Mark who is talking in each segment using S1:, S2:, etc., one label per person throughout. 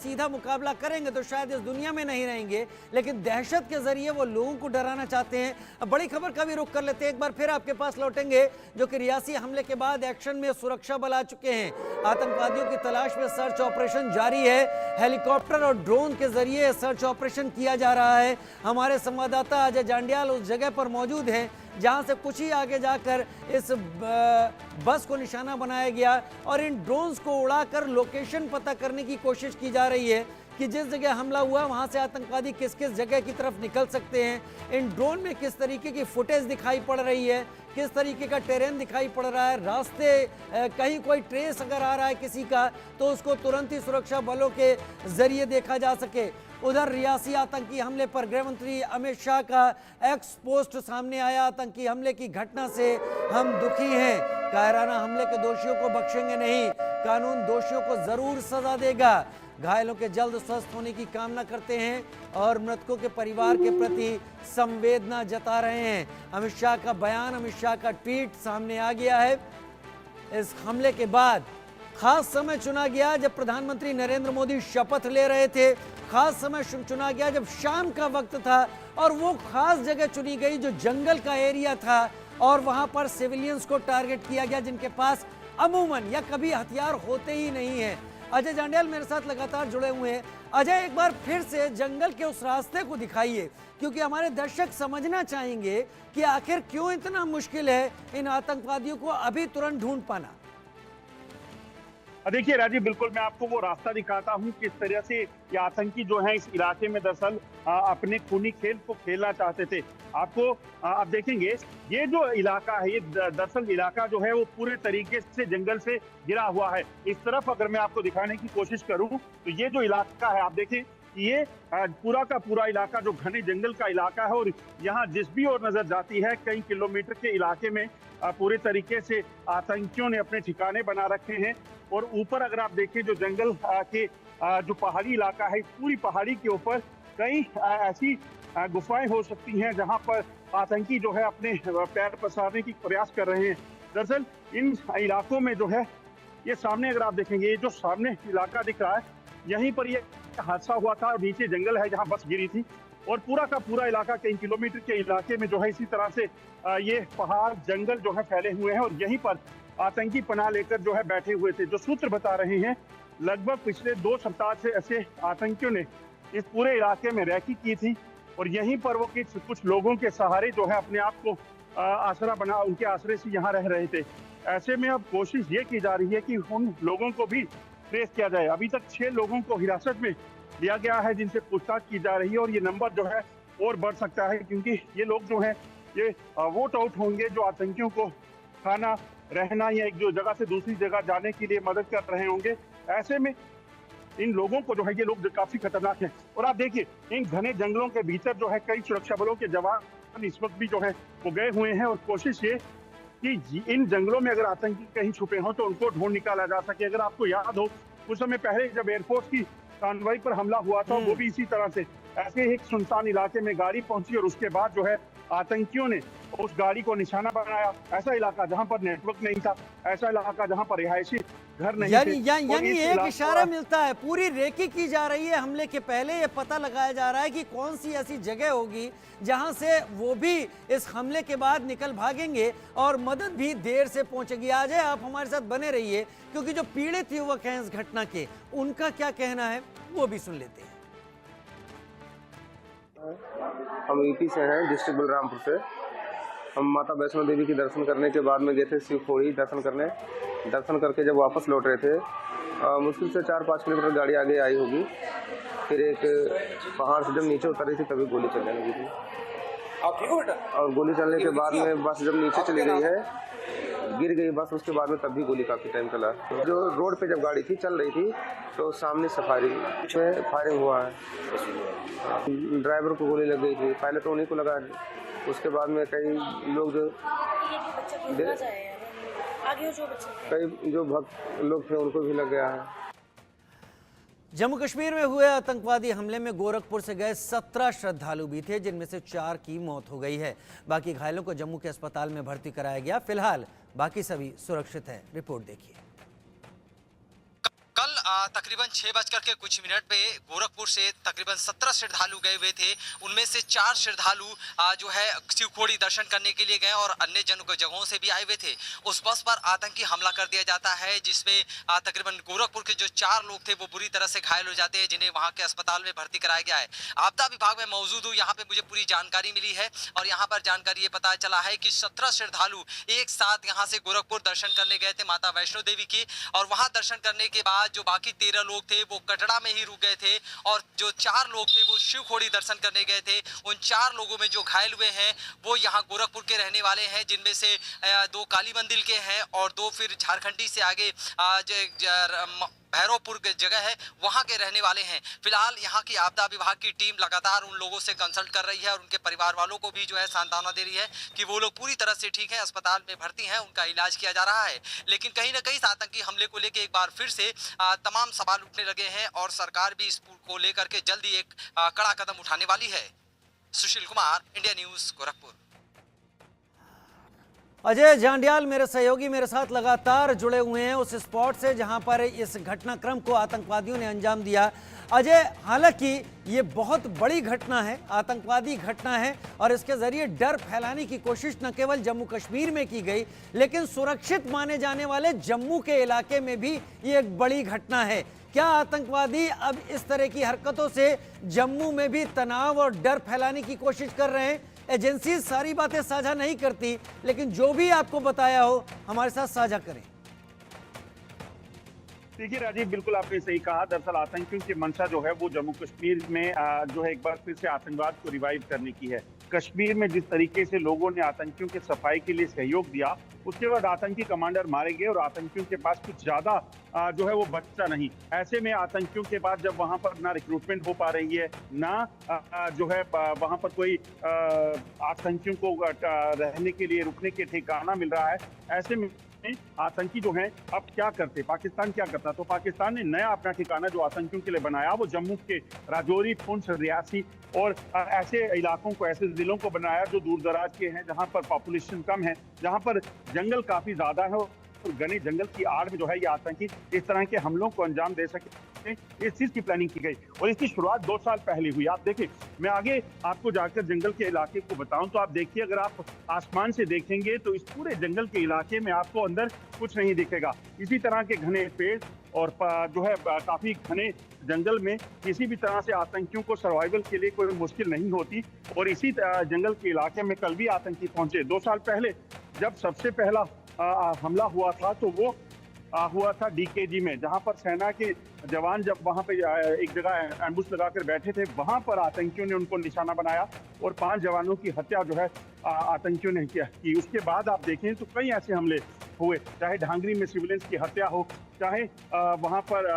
S1: सीधा मुकाबला करेंगे तो शायद इस दुनिया में नहीं रहेंगे, लेकिन दहशत के जरिए वो लोगों को डराना चाहते हैं। अब बड़ी खबर का भी रुख कर लेते हैं, एक बार फिर आपके पास लौटेंगे, जो कि रियासी हमले के बाद एक्शन में सुरक्षा बल आ चुके हैं। आतंकवादियों की तलाश में सर्च ऑपरेशन जारी है। हेलीकॉप्टर और ड्रोन के जरिए सर्च ऑपरेशन किया जा रहा है। हमारे संवाददाता अजय जांडियाल उस जगह पर मौजूद हैं जहां से कुछ ही आगे जाकर इस बस को निशाना बनाया गया और इन ड्रोन्स को उड़ाकर लोकेशन पता करने की कोशिश की जा रही है कि जिस जगह हमला हुआ वहां से आतंकवादी किस किस जगह की तरफ निकल सकते हैं। इन ड्रोन में किस तरीके की फुटेज दिखाई पड़ रही है, किस तरीके का टेरेन दिखाई पड़ रहा है, रास्ते कहीं कोई ट्रेस अगर आ रहा है किसी का तो उसको तुरंत ही सुरक्षा बलों के जरिए देखा जा सके। उधर रियासी आतंकी हमले पर गृह मंत्री अमित शाह का एक्स पोस्ट सामने आया। आतंकी हमले की घटना से हम दुखी हैं, कायराना हमले के दोषियों को बख्शेंगे नहीं, कानून दोषियों को जरूर सजा देगा। घायलों के जल्द स्वस्थ होने की कामना करते हैं और मृतकों के परिवार के प्रति संवेदना जता रहे हैं। अमित शाह का बयान, अमित शाह का ट्वीट सामने आ गया है। इस हमले के बाद खास समय चुना गया जब प्रधानमंत्री नरेंद्र मोदी शपथ ले रहे थे। खास समय चुना गया जब शाम का वक्त था और वो खास जगह चुनी गई जो जंगल का एरिया था और वहां पर सिविलियंस को टारगेट किया गया जिनके पास अमूमन या कभी हथियार होते ही नहीं है। अजय जांडियाल मेरे साथ लगातार जुड़े हुए हैं। अजय, एक बार फिर से जंगल के उस रास्ते को दिखाइए, क्योंकि हमारे दर्शक समझना चाहेंगे कि आखिर क्यों इतना मुश्किल है इन आतंकवादियों को अभी तुरंत ढूंढ पाना।
S2: देखिए राजीव, बिल्कुल मैं आपको वो रास्ता दिखाता हूँ किस तरह से ये आतंकी जो है इस इलाके में दरअसल अपने खूनी खेल को खेलना चाहते थे। आपको आप देखेंगे ये जो इलाका है, ये दरअसल इलाका जो है वो पूरे तरीके से जंगल से घिरा हुआ है। इस तरफ अगर मैं आपको दिखाने की कोशिश करूं तो ये जो इलाका है, आप देखें ये पूरा का पूरा इलाका जो घने जंगल का इलाका है और यहाँ जिस भी ओर नजर जाती है कई किलोमीटर के इलाके में पूरे तरीके से आतंकियों ने अपने ठिकाने बना रखे हैं। और ऊपर अगर आप देखें जो जंगल के जो पहाड़ी इलाका है, इस पूरी पहाड़ी के ऊपर कई ऐसी गुफाएं हो सकती हैं जहां पर आतंकी जो है अपने पैर पसारने की प्रयास कर रहे हैं। दरअसल इन इलाकों में जो है ये सामने अगर आप देखेंगे, ये जो सामने इलाका दिख रहा है, यहीं पर ये हादसा हुआ था और नीचे जंगल है जहाँ बस गिरी थी। और पूरा का पूरा इलाका कई किलोमीटर के इलाके में जो है इसी तरह से ये पहाड़ जंगल जो है फैले हुए हैं और यहीं पर आतंकी पनाह लेकर जो है बैठे हुए थे। जो सूत्र बता रहे हैं लगभग पिछले 2 सप्ताह से ऐसे आतंकियों ने इस पूरे इलाके में रैकी की थी और यहीं पर वो कुछ लोगों के सहारे जो है अपने आप को आसरा बना, उनके आसरे से यहाँ रह रहे थे। ऐसे में अब कोशिश ये की जा रही है कि उन लोगों को भी ट्रेस किया जाए। अभी तक 6 लोगों को हिरासत में लिया गया है जिनसे पूछताछ की जा रही है और ये नंबर जो है और बढ़ सकता है, क्योंकि ये लोग जो हैं ये वोट आउट होंगे जो आतंकियों को खाना, रहना या एक जो जगह से दूसरी जगह जाने के लिए मदद कर रहे होंगे। ऐसे में इन लोगों को जो है ये लोग काफी खतरनाक हैं। और आप देखिए इन घने जंगलों के भीतर जो है कई सुरक्षा बलों के जवान इस वक्त भी जो है वो गए हुए हैं और कोशिश ये कि इन जंगलों में अगर आतंकी कहीं छुपे हों तो उनको ढूंढ निकाला जा सके। अगर आपको याद हो कुछ समय पहले जब एयरफोर्स की कानवाई पर हमला हुआ था वो भी इसी तरह से ऐसे एक सुनसान इलाके में गाड़ी पहुंची और उसके बाद जो है आतंकियों ने उस गाड़ी को निशाना बनाया। ऐसा इलाका जहां पर नेटवर्क नहीं था, ऐसा इलाका जहां पर रिहायशी घर नहीं थे।
S1: यानी एक इशारा मिलता है, पूरी रेकी की जा रही है। हमले के पहले ये पता लगाया जा रहा है कि कौन सी ऐसी जगह होगी जहां से वो भी इस हमले के बाद निकल भागेंगे और मदद भी देर से पहुंचेगी। आज आप हमारे साथ बने रहिए, क्योंकि जो पीड़ित युवक हैं इस घटना के, उनका क्या कहना है वो भी सुन लेते हैं।
S3: हम यूपी से हैं, डिस्ट्रिक्ट बलरामपुर से। हम माता वैष्णो देवी के दर्शन करने के बाद में गए थे शिवखोड़ी दर्शन करने। दर्शन करके जब वापस लौट रहे थे, मुश्किल से 4-5 किलोमीटर गाड़ी आगे आई होगी, फिर एक पहाड़ से जब नीचे उतर रही थी तभी गोली चलने लगी थी।
S4: आप ठीक हो बेटा?
S3: और गोली चलने के बाद में बस जब नीचे चली गई है, गिर गई बस, उसके बाद में तब भी गोली काफ़ी टाइम चला। जो रोड पे जब गाड़ी थी चल रही थी तो सामने से फायरिंग हुआ है। ड्राइवर को गोली लग गई थी, पहले तो उन्हीं को लगा, उसके बाद में कई लोग जो भक्त लोग थे उनको भी लग गया है।
S1: जम्मू कश्मीर में हुए आतंकवादी हमले में गोरखपुर से गए 17 श्रद्धालु भी थे, जिनमें से 4 की मौत हो गई है। बाकी घायलों को जम्मू के अस्पताल में भर्ती कराया गया। फिलहाल बाकी सभी सुरक्षित हैं। रिपोर्ट देखिए।
S5: कल तकरीबन 6:कुछ पे गोरखपुर से तकरीबन 17 श्रद्धालु गए हुए थे। उनमें से 4 श्रद्धालु जो है शिवखोड़ी दर्शन करने के लिए गए और अन्य जगहों से भी आए हुए थे। उस बस पर आतंकी हमला कर दिया जाता है, जिसमें तकरीबन गोरखपुर के जो 4 लोग थे वो बुरी तरह से घायल हो जाते हैं, जिन्हें वहां के अस्पताल में भर्ती कराया गया है। आपदा विभाग में मौजूद हूँ, यहाँ पे मुझे पूरी जानकारी मिली है और यहाँ पर जानकारी ये पता चला है कि 17 श्रद्धालु एक साथ यहाँ से गोरखपुर दर्शन करने गए थे माता वैष्णो देवी की, और वहां दर्शन करने के बाद जो बाकी 13 लोग थे वो कटरा में ही रुक गए थे और जो 4 लोग थे वो शिवखोड़ी दर्शन करने गए थे। उन 4 लोगों में जो घायल हुए हैं वो यहाँ गोरखपुर के रहने वाले हैं, जिनमें से 2 काली मंदिर के हैं और 2 फिर झारखंडी से आगे भैरवपुर के जगह है वहां के रहने वाले हैं। फिलहाल यहाँ की आपदा विभाग की टीम लगातार उन लोगों से कंसल्ट कर रही है और उनके परिवार वालों को भी जो है सांत्वना दे रही है कि वो लोग पूरी तरह से ठीक है, अस्पताल में भर्ती हैं, उनका इलाज किया जा रहा है। लेकिन कहीं ना कहीं इस आतंकी हमले को लेकर एक बार फिर से तमाम सवाल उठने लगे हैं और सरकार भी इस को लेकर के जल्दी एक कड़ा कदम उठाने वाली है। Sushil Kumar, India news, Gorakhpur.
S1: अजय जांडियाल मेरे सहयोगी मेरे साथ लगातार जुड़े हुए हैं उस स्पॉट से जहां पर इस घटनाक्रम को आतंकवादियों ने अंजाम दिया। अजय, हालांकि ये बहुत बड़ी घटना है, आतंकवादी घटना है और इसके जरिए डर फैलाने की कोशिश न केवल जम्मू कश्मीर में की गई, लेकिन सुरक्षित माने जाने वाले जम्मू के इलाके में भी ये एक बड़ी घटना है। क्या आतंकवादी अब इस तरह की हरकतों से जम्मू में भी तनाव और डर फैलाने की कोशिश कर रहे हैं? एजेंसी सारी बातें साझा नहीं करती, लेकिन जो भी आपको बताया हो हमारे साथ साझा करें।
S2: देखिए राजीव, बिल्कुल आपने सही कहा। दरअसल आतंकियों की मंशा जो है वो जम्मू कश्मीर में जो है एक बार फिर से आतंकवाद को रिवाइव करने की है। कश्मीर में जिस तरीके से लोगों ने आतंकियों के सफाई के लिए सहयोग दिया, उसके बाद आतंकी कमांडर मारे गए और आतंकियों के पास कुछ ज्यादा जो है वो बचा नहीं। ऐसे में आतंकियों के पास जब वहां पर ना रिक्रूटमेंट हो पा रही है, ना जो है वहां पर कोई आतंकियों को रहने के लिए रुकने के ठिकाना मिल रहा है, ऐसे में आतंकी जो हैं अब क्या करते, पाकिस्तान क्या करता? तो पाकिस्तान ने नया अपना ठिकाना जो आतंकियों के लिए बनाया वो जम्मू के राजौरी, पुंछ, रियासी और ऐसे इलाकों को, ऐसे जिलों को बनाया जो दूर दराज के हैं, जहां पर पॉपुलेशन कम है, जहां पर जंगल काफी ज्यादा है और घने जंगल की आड़ में जो है ये आतंकी इस तरह के हमलों को अंजाम दे सके, इस चीज की प्लानिंग की गई और इसकी शुरुआत 2 साल पहले हुई। आप देखिए, मैं आगे आपको जाकर जंगल के इलाके को बताऊं तो आप देखिए, अगर आप आसमान से देखेंगे तो इस पूरे जंगल के इलाके में आपको अंदर कुछ नहीं दिखेगा। इसी तरह के घने पेड़ और जो है काफी घने जंगल में किसी भी तरह से आतंकियों को सर्वाइवल के लिए कोई मुश्किल नहीं होती और इसी जंगल के इलाके में कल भी आतंकी पहुंचे। 2 साल पहले जब सबसे पहला हमला हुआ था तो वो हुआ था डीकेजी में, जहां पर सेना के जवान जब वहां पे एक जगह एम्बुश लगाकर बैठे थे, वहां पर आतंकियों ने उनको निशाना बनाया और 5 जवानों की हत्या जो है आतंकियों ने की। उसके बाद आप देखें तो कई ऐसे हमले हुए, चाहे ढांगरी में सिविलियंस की हत्या हो, चाहे वहां पर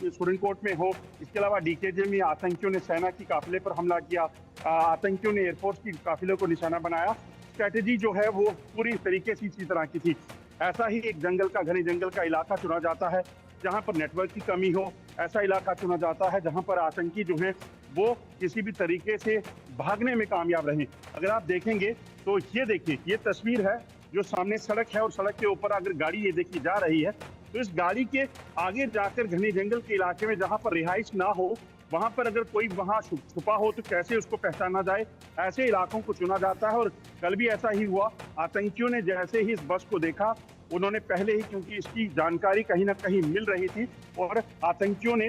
S2: सुरनकोट में हो। इसके अलावा डीकेजी में आतंकियों ने सेना की काफिले पर हमला किया, आतंकियों ने एयरफोर्स की काफिले को निशाना बनाया। स्ट्रैटेजी जो है वो पूरी तरीके से इसी तरह की थी। ऐसा ही एक जंगल का, घने जंगल का इलाका चुना जाता है जहां पर नेटवर्क की कमी हो, ऐसा इलाका चुना जाता है जहां पर आतंकी जो है वो किसी भी तरीके से भागने में कामयाब रहें। अगर आप देखेंगे तो ये देखिए, ये तस्वीर है जो सामने सड़क है और सड़क के ऊपर अगर गाड़ी ये देखी जा रही है तो इस गाड़ी के आगे जाकर घने जंगल के इलाके में जहां पर रिहाइश ना हो, वहां पर अगर कोई वहां छुपा हो तो कैसे उसको पहचाना जाए, ऐसे इलाकों को चुना जाता है। और कल भी ऐसा ही हुआ। आतंकियों ने जैसे ही इस बस को देखा, उन्होंने पहले ही, क्योंकि इसकी जानकारी कहीं ना कहीं मिल रही थी, और आतंकियों ने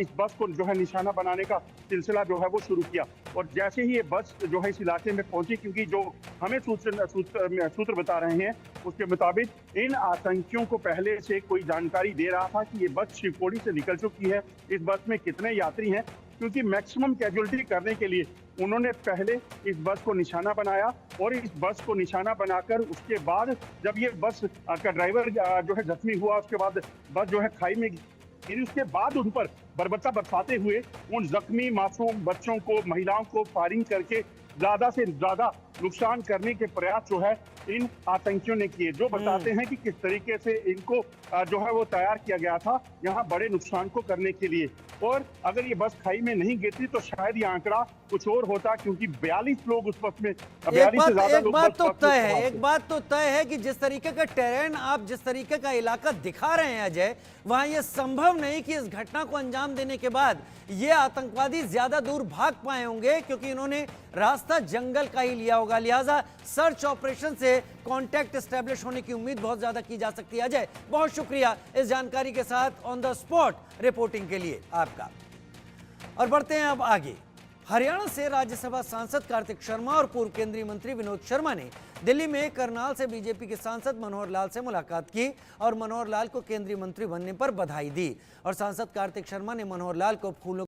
S2: इस बस को जो है निशाना बनाने का सिलसिला जो है वो शुरू किया। और जैसे ही ये बस जो है इस इलाके में पहुंची, क्योंकि जो हमें सूत्र बता रहे हैं उसके मुताबिक इन आतंकियों को पहले से कोई जानकारी दे रहा था कि ये बस शिवखोड़ी से निकल चुकी है, इस बस में कितने यात्री हैं, क्योंकि मैक्सिमम कैजुअलिटी करने के लिए उन्होंने पहले इस बस को निशाना बनाया और इस बस को निशाना बनाकर उसके बाद जब ये बस का ड्राइवर जो है जख्मी हुआ, उसके बाद बस जो है खाई में गिरी, उसके बाद उन पर बर्बरता बरसाते हुए उन जख्मी मासूम बच्चों को, महिलाओं को फायरिंग करके ज्यादा से ज्यादा नुकसान करने के प्रयास जो है इन आतंकियों ने किए, जो बताते हैं कि किस तरीके से इनको जो है वो तैयार किया गया था यहाँ बड़े नुकसान को करने के लिए। और अगर ये बस खाई में नहीं गिरती तो शायद ये आंकड़ा कुछ और होता, क्योंकि 42 लोग उस बस में, 42 से ज्यादा लोग
S1: बात तो
S2: बस में
S1: तय
S2: सवार
S1: है,
S2: थे।
S1: एक बात तो तय है कि जिस तरीके का टेरेन, आप जिस तरीके का इलाका दिखा रहे हैं अजय, वहां यह संभव नहीं कि इस घटना को अंजाम देने के बाद ये आतंकवादी ज्यादा दूर भाग पाए होंगे, क्योंकि इन्होंने रास्ता जंगल का ही लिया होगा। लिहाजा सर्च ऑपरेशन से कांटेक्ट एस्टेब्लिश होने की उम्मीद बहुत ज्यादा की जा सकती है। अजय, बहुत शुक्रिया इस जानकारी के साथ ऑन द स्पॉट रिपोर्टिंग के लिए आपका। और बढ़ते हैं अब आगे। हरियाणा से राज्यसभा सांसद कार्तिक शर्मा और पूर्व केंद्रीय मंत्री विनोद शर्मा ने दिल्ली में करनाल से बीजेपी के सांसद मनोहर लाल से मुलाकात की और मनोहर लाल को केंद्रीय मंत्री बनने पर बधाई दी। और सांसद कार्तिक शर्मा ने मनोहर लाल को फूलों